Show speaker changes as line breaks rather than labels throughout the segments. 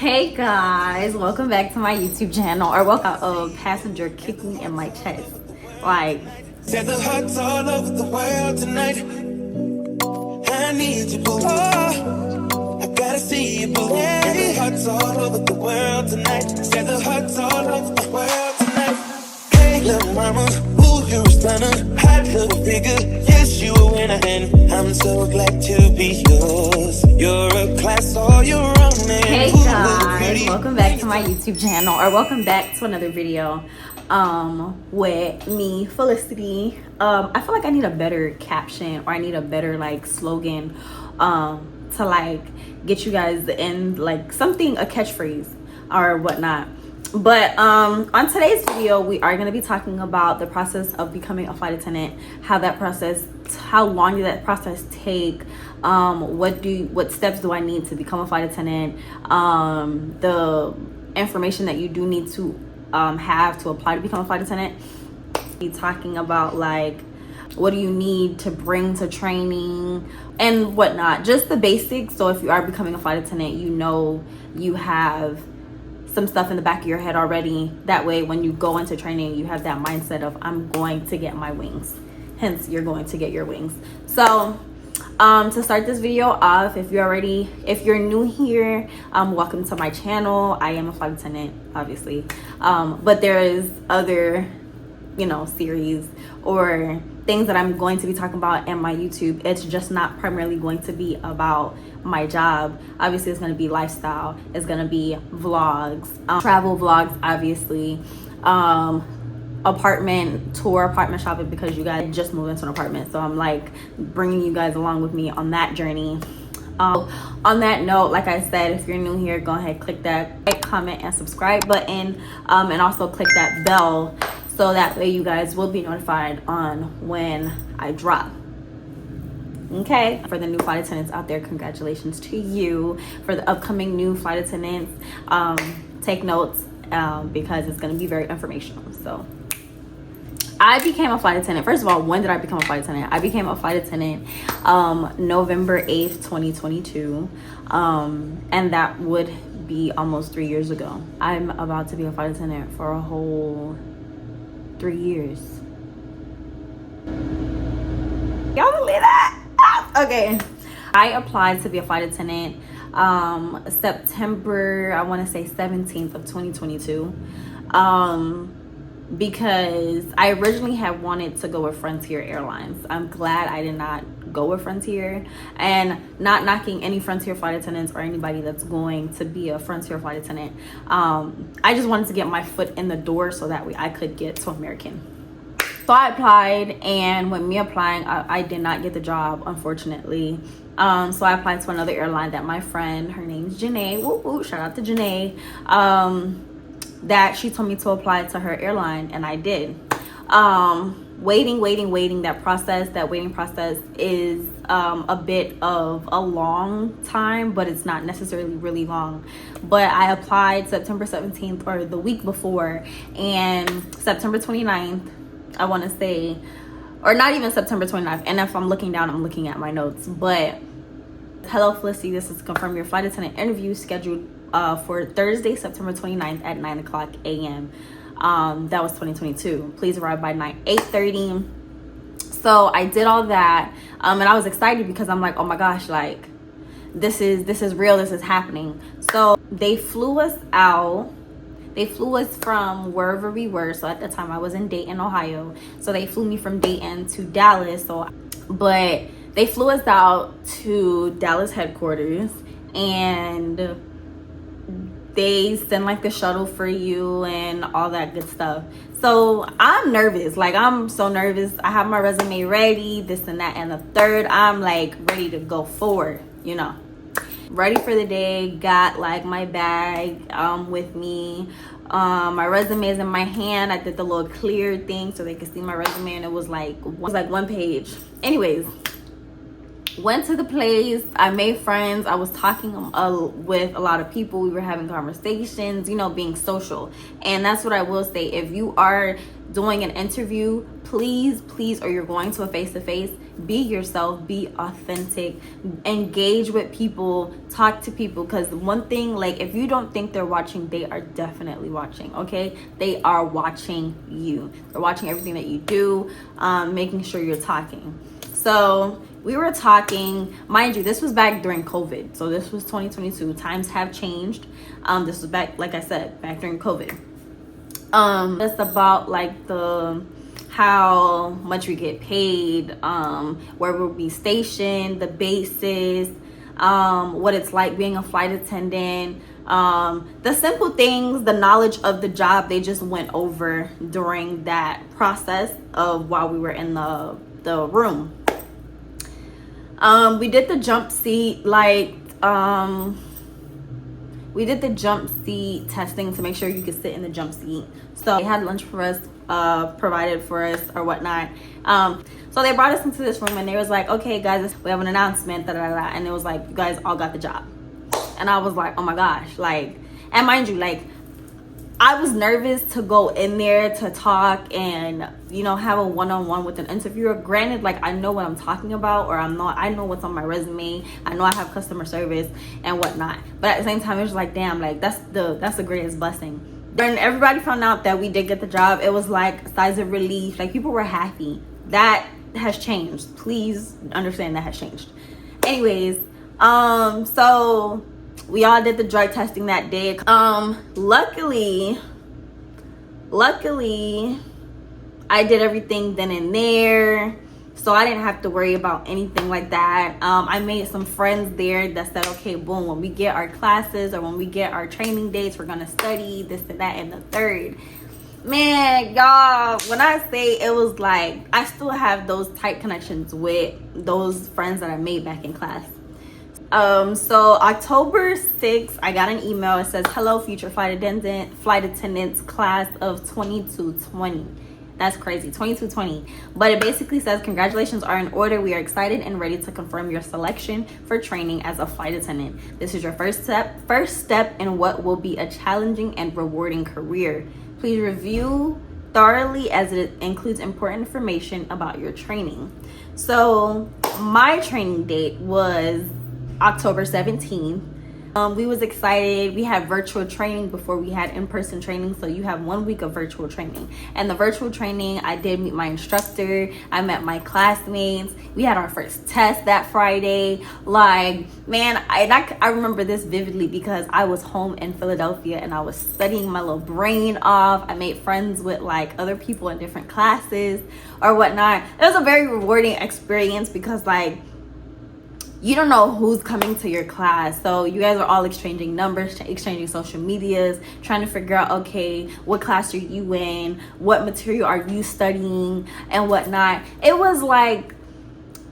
Hey guys, welcome back to my YouTube channel, or welcome a passenger kicked me in my chest. Like,
said the hearts all over the world tonight. I need you, boo. Oh, I gotta see you, boo. And the hearts all over the world tonight. Said the hearts all over the world tonight. Hey, little mama, ooh, you're a stunner. Hot little figure, yes, you a winner. And I'm so glad to be yours. You're a class all your own.
hey guys, welcome back to my YouTube channel, or welcome back to another video with me, Felicity. I feel like I need a better caption, or I need a better like slogan to like get you guys in like something, a catchphrase or whatnot. But on today's video, we are going to be talking about the process of becoming a flight attendant, how long did that process take, what steps do I need to become a flight attendant, the information that you do need to have to apply to become a flight attendant. Be talking about like what do you need to bring to training and whatnot, just the basics. So if you are becoming a flight attendant, you know you have some stuff in the back of your head already. That way when you go into training, you have that mindset of I'm going to get my wings. Hence, you're going to get your wings. So to start this video off, if you're new here, welcome to my channel. I am a flight attendant, obviously, but there is other series or things that I'm going to be talking about in my YouTube. It's just not primarily going to be about my job. Obviously, it's going to be lifestyle, it's going to be vlogs, travel vlogs, obviously, apartment shopping, because you guys just moved into an apartment, so I'm like bringing you guys along with me on that journey. On that note, like I said, if you're new here, go ahead, click that like, comment, and subscribe button, and also click that bell, so that way you guys will be notified on when I drop. Okay, for the new flight attendants out there, congratulations to you. For the upcoming new flight attendants, take notes, because it's going to be very informational. So I became a flight attendant. First of all, when did I become a flight attendant? I became a flight attendant November 8th, 2022, and that would be almost 3 years ago. I'm about to be a flight attendant for a whole 3 years. Y'all believe that? Okay, I applied to be a flight attendant September, I want to say 17th of 2022, because I originally had wanted to go with Frontier Airlines. I'm glad I did not go with Frontier, and not knocking any Frontier flight attendants or anybody that's going to be a Frontier flight attendant. I just wanted to get my foot in the door so that way I could get to American. So I applied, and with me applying, I did not get the job, unfortunately. So I applied to another airline that my friend, her name's Janae, shout out to Janae, that she told me to apply to her airline, and I did. Waiting, that waiting process is a bit of a long time, but it's not necessarily really long. But I applied September 17th, or the week before, and September 29th, I want to say, or not even September 29th, and if I'm looking down, I'm looking at my notes, but hello Felicity, this is confirm your flight attendant interview scheduled for Thursday, September 29th at 9:00 a.m. That was 2022. Please arrive by 8:30. So I did all that, and I was excited because I'm like, oh my gosh, like this is real, this is happening. So they flew us out. They flew us from wherever we were. So at the time I was in Dayton, Ohio. So they flew me from Dayton to Dallas. But they flew us out to Dallas headquarters, and they send like the shuttle for you and all that good stuff. So I'm nervous. Like, I'm so nervous. I have my resume ready, this and that and the third. I'm like ready to go forward, ready for the day. Got like my bag with me, my resume is in my hand. I did the little clear thing so they could see my resume, and it was like one page. Anyways, Went to the place. I made friends. I was talking with a lot of people. We were having conversations, you know, being social. And that's what I will say. If you are doing an interview, please, or you're going to a face-to-face, be yourself, be authentic, engage with people, talk to people. Because one thing, like, if you don't think they're watching, they are definitely watching. Okay, they are watching you. They're watching everything that you do, making sure you're talking. So we were talking, mind you, this was back during COVID. So this was 2022. Times have changed. This was back, like I said, back during COVID. It's about like how much we get paid, where we'll be stationed, the bases, what it's like being a flight attendant, the simple things, the knowledge of the job. They just went over during that process of while we were in the room. We did the jump seat, we did the jump seat testing to make sure you could sit in the jump seat. So they had lunch for us, provided for us or whatnot. So they brought us into this room and they was like, okay guys, we have an announcement, and it was like, you guys all got the job. And I was like, oh my gosh, like, and mind you, like, I was nervous to go in there to talk and, you know, have a one-on-one with an interviewer. Granted, like, I know what I'm talking about, or I know what's on my resume. I know I have customer service and whatnot. But at the same time, it was like, damn, like, that's the greatest blessing. When everybody found out that we did get the job, it was like sighs of relief. Like, people were happy. That has changed. Please understand that has changed. Anyways, so we all did the drug testing that day. Luckily, I did everything then and there, so I didn't have to worry about anything like that. I made some friends there that said, okay, boom, when we get our classes or when we get our training dates, we're gonna study this and that and the third. Man, y'all, when I say it was like, I still have those tight connections with those friends that I made back in class. So October 6th, I got an email. It says, hello, future flight attendants, class of 2220. That's crazy, 2220. But it basically says, congratulations are in order. We are excited and ready to confirm your selection for training as a flight attendant. This is your first step in what will be a challenging and rewarding career. Please review thoroughly as it includes important information about your training. So my training date was October 17th. We was excited. We had virtual training before we had in-person training, so you have 1 week of virtual training. And the virtual training, I did meet my instructor, I met my classmates, we had our first test that Friday. Like, man, I remember this vividly because I was home in Philadelphia and I was studying my little brain off. I made friends with like other people in different classes or whatnot. It was a very rewarding experience because, like, you don't know who's coming to your class. So you guys are all exchanging numbers, exchanging social medias, trying to figure out, okay, what class are you in? What material are you studying and whatnot? It was like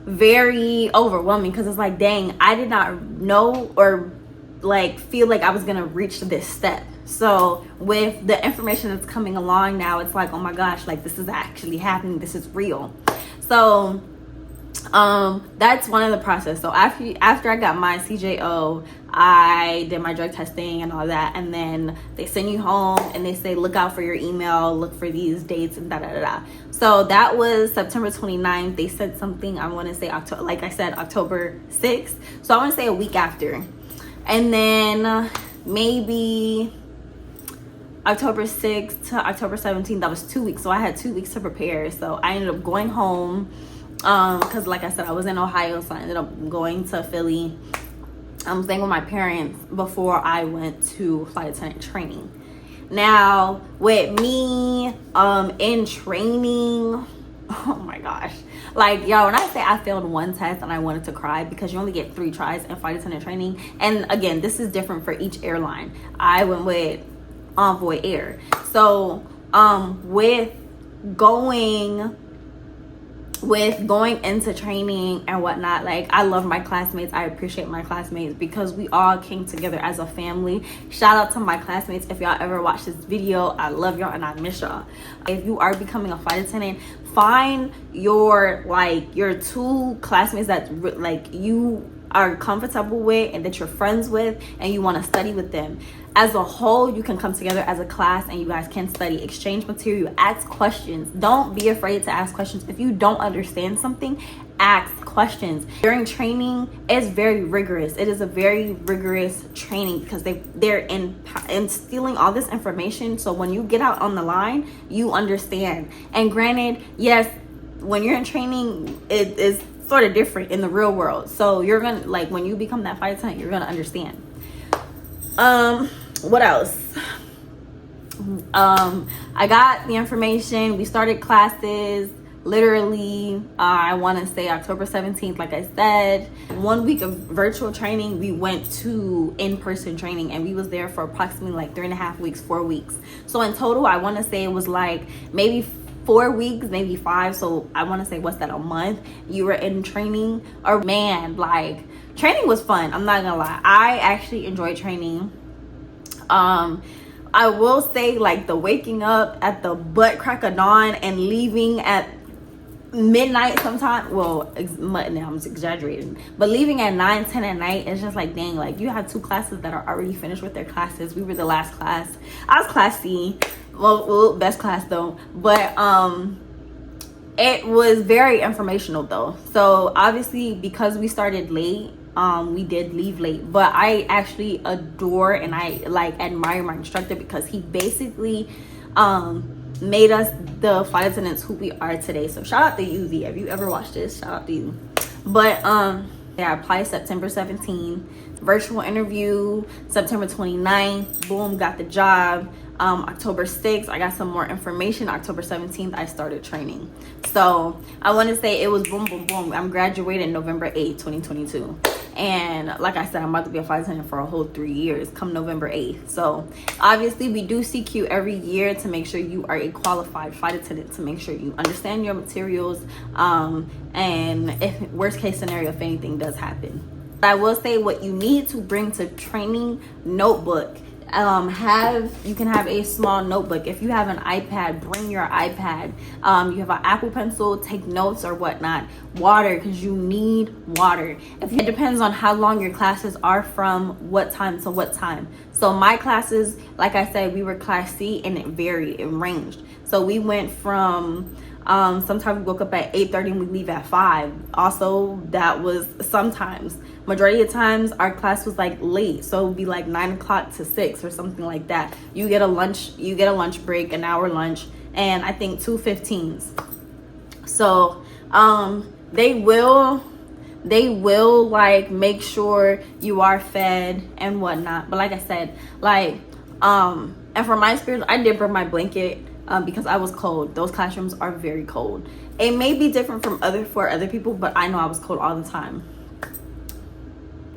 very overwhelming because it's like, dang, I did not know or like feel like I was gonna reach this step. So with the information that's coming along now, it's like, oh my gosh, like this is actually happening. This is real. So that's one of the process. So after I got my CJO, I did my drug testing and all that, and then they send you home and they say, look out for your email, look for these dates and da. So that was September 29th. They said something, I want to say October, like I said, October 6th. So I want to say a week after. And then maybe October 6th to October 17th, that was 2 weeks. So I had 2 weeks to prepare. So I ended up going home because like I said, I was in Ohio, so I ended up going to Philly. I'm staying with my parents before I went to flight attendant training. Now with me in training, oh my gosh, like, yo, when I say I failed one test and I wanted to cry because you only get 3 tries in flight attendant training, and again, this is different for each airline. I went with Envoy Air. So with going with going into training and whatnot, like, I love my classmates. I appreciate my classmates because we all came together as a family. Shout out to my classmates. If y'all ever watch this video, I love y'all and I miss y'all. If you are becoming a flight attendant, find your two classmates that like you are comfortable with and that you're friends with and you want to study with them. As a whole, you can come together as a class and you guys can study, exchange material, ask questions. Don't be afraid to ask questions. If you don't understand something, ask questions. During training, it's very rigorous. It is a very rigorous training because they're instilling all this information, so when you get out on the line, you understand. And granted, yes, when you're in training, it is sort of different in the real world. So you're gonna, like, when you become that flight attendant, you're gonna understand. What else? I got the information. We started classes literally, I want to say October 17th. Like I said, 1 week of virtual training, we went to in-person training, and we was there for approximately like 3.5 weeks, 4 weeks. So in total, I want to say it was like maybe 4 weeks, maybe 5. So I want to say, what's that, a month you were in training? Or man, like, training was fun. I'm not gonna lie, I actually enjoyed training. I will say, like, the waking up at the butt crack of dawn and leaving at midnight sometime, well, now I'm exaggerating, but leaving at 9-10 at night, it's just like, dang, like, you have 2 classes that are already finished with their classes. We were the last class. I was class C, well, best class though, but it was very informational though. So obviously, because we started late, we did leave late, but I actually adore and I like admire my instructor because he basically made us the flight attendants who we are today. So shout out to you, V. If you ever watched this, shout out to you. But yeah, I applied September 17th, virtual interview September 29th, boom, got the job. October 6th, I got some more information. October 17th, I started training. So I want to say it was boom, boom, boom. I'm graduating November 8th, 2022. And like I said, I'm about to be a flight attendant for a whole 3 years come November 8th. So obviously, we do CQ every year to make sure you are a qualified flight attendant, to make sure you understand your materials. And if worst case scenario, if anything does happen. But I will say what you need to bring to training: notebook. You can have a small notebook. If you have an iPad, bring your iPad. You have an Apple Pencil, take notes or whatnot. Water, because you need water. It depends on how long your classes are, from what time to what time. So my classes, like I said, we were class C, and it varied, it ranged. So we went from sometimes we woke up at 8:30 and we leave at 5. Also, that was sometimes. Majority of times our class was like late, so it would be like 9 o'clock to 6 or something like that. You get a lunch break, an hour lunch, and I think 2 15s. So they will like make sure you are fed and whatnot. But like I said, like and for my experience, I did bring my blanket because I was cold. Those classrooms are very cold. It may be different for other people, but I know I was cold all the time.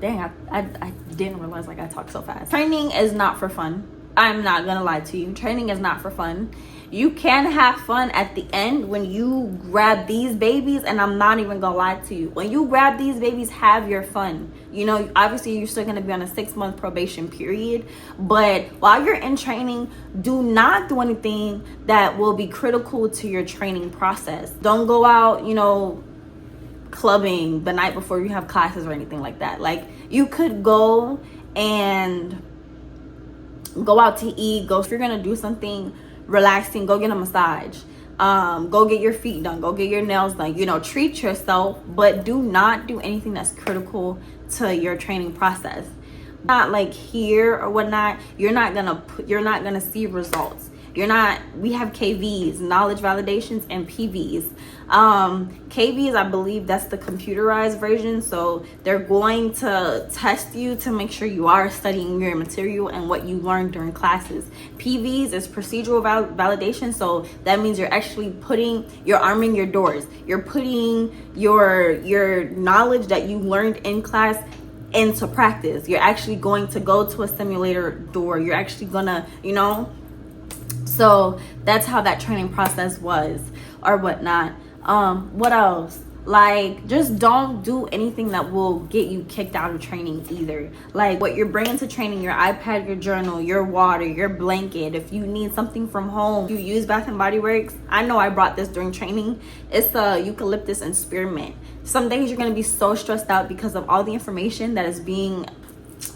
Dang, I didn't realize, like, I talk so fast. Training is not for fun. I'm not gonna lie to you. Training is not for fun. You can have fun at the end when you grab these babies, and I'm not even gonna lie to you. When you grab these babies, have your fun. You know, obviously you're still gonna be on a 6-month probation period, but while you're in training, do not do anything that will be critical to your training process. Don't go out, you know, clubbing the night before you have classes or anything like that. Like, you could go and go out to eat, if you're gonna do something relaxing, go get a massage, go get your feet done, go get your nails done, you know, treat yourself, but do not do anything that's critical to your training process. Not like here or whatnot, you're not gonna see results. We have KVs, knowledge validations, and PVs. KVs, I believe that's the computerized version. So they're going to test you to make sure you are studying your material and what you learned during classes. PVs is procedural validation. So that means you're actually you're arming your doors. You're putting your knowledge that you learned in class into practice. You're actually going to go to a simulator door. You're actually gonna, you know. So that's how that training process was or whatnot. What else? Like, just don't do anything that will get you kicked out of training either. Like, what you're bringing to training, your iPad, your journal, your water, your blanket. If you need something from home, you use Bath and Body Works. I know I brought this during training. It's the eucalyptus and spearmint. Some days you're going to be so stressed out because of all the information that is being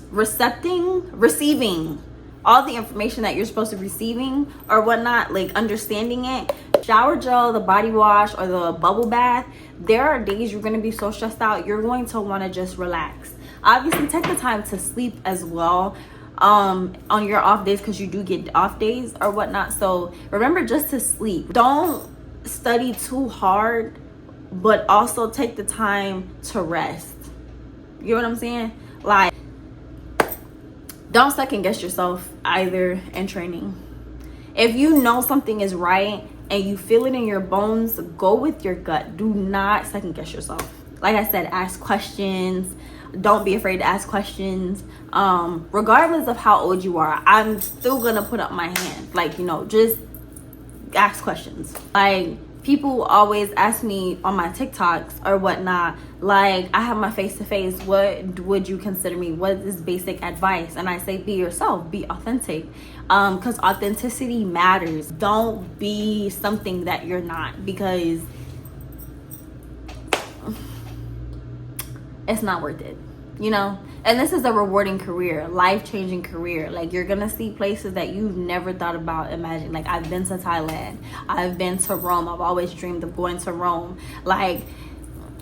receiving all the information that you're supposed to be receiving or whatnot, like understanding it. Shower gel, the body wash, or the bubble bath, there are days you're going to be so stressed out, you're going to want to just relax. Obviously, take the time to sleep as well on your off days, because you do get off days or whatnot. So remember just to sleep. Don't study too hard, but also take the time to rest. You know what I'm saying? Like, don't second guess yourself either in training. If you know something is right and you feel it in your bones, go with your gut. Do not second guess yourself. Like I said, ask questions. Don't be afraid to ask questions. Regardless of how old you are, I'm still gonna put up my hand. Like, just ask questions. Like, people always ask me on my TikToks or whatnot, like, I have my face-to-face, what would you consider me? What is basic advice? And I say, be yourself, be authentic, because authenticity matters. Don't be something that you're not, because it's not worth it, And this is a rewarding career, life-changing career. Like, you're gonna see places that you've never thought about imagining. Like, I've been to Thailand, I've been to Rome, I've always dreamed of going to Rome. Like,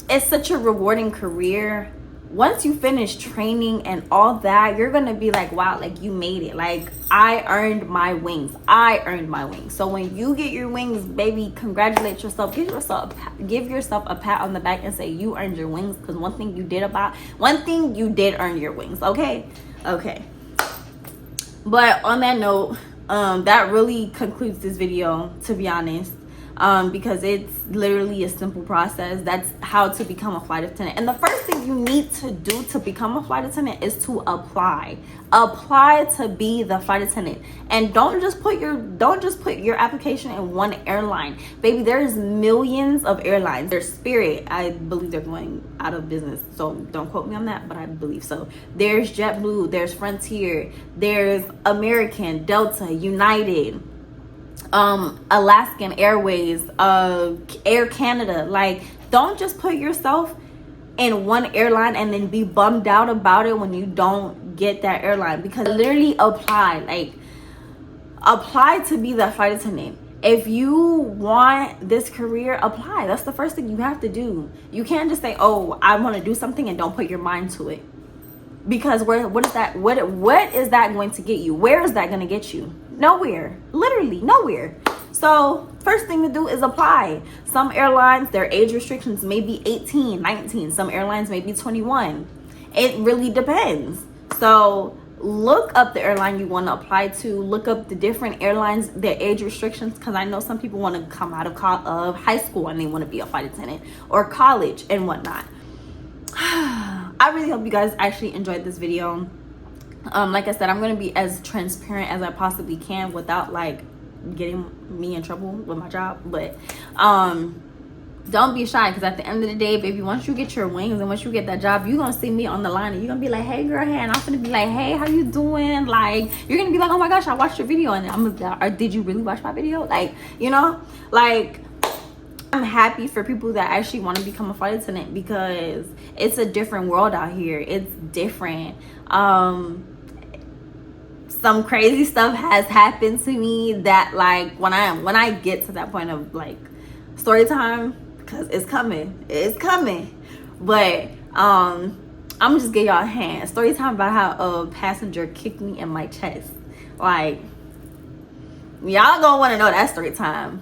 it's such a rewarding career. Once you finish training and all that, you're gonna be like, wow, like, you made it. Like, I earned my wings. So when you get your wings, baby, congratulate yourself. Give yourself a pat on the back and say you earned your wings, because one thing you did earn your wings. Okay. But on that note, that really concludes this video, to be honest. Because it's literally a simple process. That's how to become a flight attendant. And the first thing you need to do to become a flight attendant is to apply to be the flight attendant. And don't just put your application in one airline, baby. There's millions of airlines. There's Spirit, I believe they're going out of business, so don't quote me on that, but I believe so. There's JetBlue, there's Frontier, there's American, Delta, United, Alaskan Airways, Air Canada. Like, don't just put yourself in one airline and then be bummed out about it when you don't get that airline, because literally apply to be the flight attendant. If you want this career, apply. That's the first thing you have to do. You can't just say, oh, I want to do something, and don't put your mind to it, because what is that going to get you? Where is that going to get you? Nowhere. Literally nowhere. So first thing to do is apply. Some airlines, their age restrictions may be 18, 19. Some airlines may be 21. It really depends. So look up the airline you want to apply to. Look up the different airlines, their age restrictions, because I know some people want to come out of high school and they want to be a flight attendant, or college and whatnot. I really hope you guys actually enjoyed this video. Like I said, I'm going to be as transparent as I possibly can without like getting me in trouble with my job. But don't be shy, because at the end of the day, baby, once you get your wings and once you get that job, you're going to see me on the line and you're going to be like, hey girl, hey, and I'm going to be like, hey, how you doing? Like, you're going to be like, oh my gosh, I watched your video. And I'm going to be like, or did you really watch my video? Like, like, I'm happy for people that actually want to become a flight attendant, because it's a different world out here. It's different. Some crazy stuff has happened to me that, like, when I get to that point of like story time, because it's coming, but I'm just give y'all a hand. Story time about how a passenger kicked me in my chest. Like, y'all gonna want to know that story time.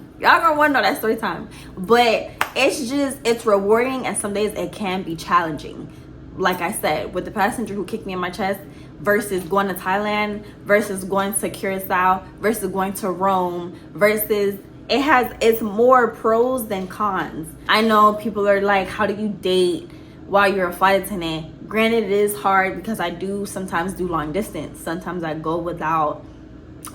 But it's rewarding, and some days it can be challenging. Like I said, with the passenger who kicked me in my chest, versus going to Thailand, versus going to Curacao, versus going to Rome, versus it's more pros than cons. I know people are like, how do you date while you're a flight attendant? Granted, it is hard, because I do sometimes do long distance. Sometimes I go without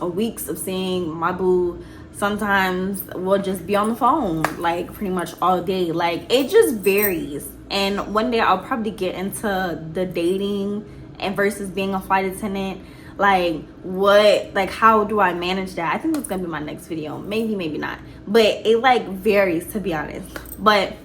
weeks of seeing my boo. sometimes we'll just be on the phone like pretty much all day. Like it just varies. And one day I'll probably get into the dating and versus being a flight attendant. Like what, like how do I manage that? I think that's gonna be my next video. Maybe not, but it like varies, to be honest. But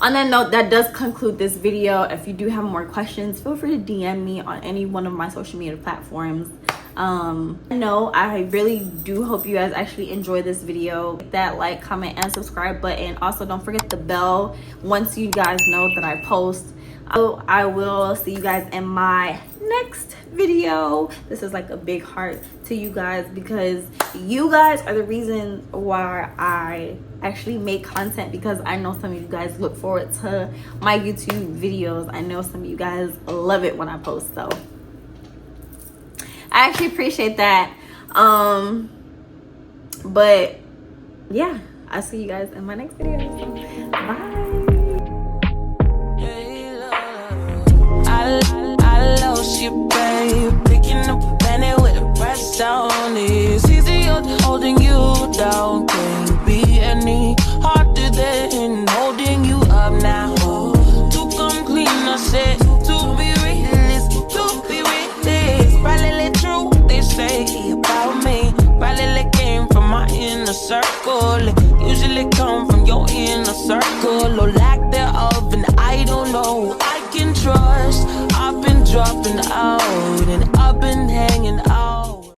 on that note, that does conclude this video. If you do have more questions, feel free to DM me on any one of my social media platforms. No, I really do hope you guys actually enjoy this video. Hit that like, comment, and subscribe button. Also, don't forget the bell once you guys know that I post. I will see you guys in my next video. This is like a big heart to you guys, because you guys are the reason why I actually make content, because I know some of you guys look forward to my YouTube videos. I know some of you guys love it when I post, so I actually appreciate that. But yeah, I'll see you guys in my next video. So, bye.
I lost you, babe. Picking up a penny with a press on it. It's easier holding you down. Can't be any harder than holding you up now. To come clean, I said, to be realist, to be realist. Probably true, they say about me. Probably came from my inner circle. Usually come from your inner circle, or lack thereof, and I don't know. I can trust, I've been dropping out.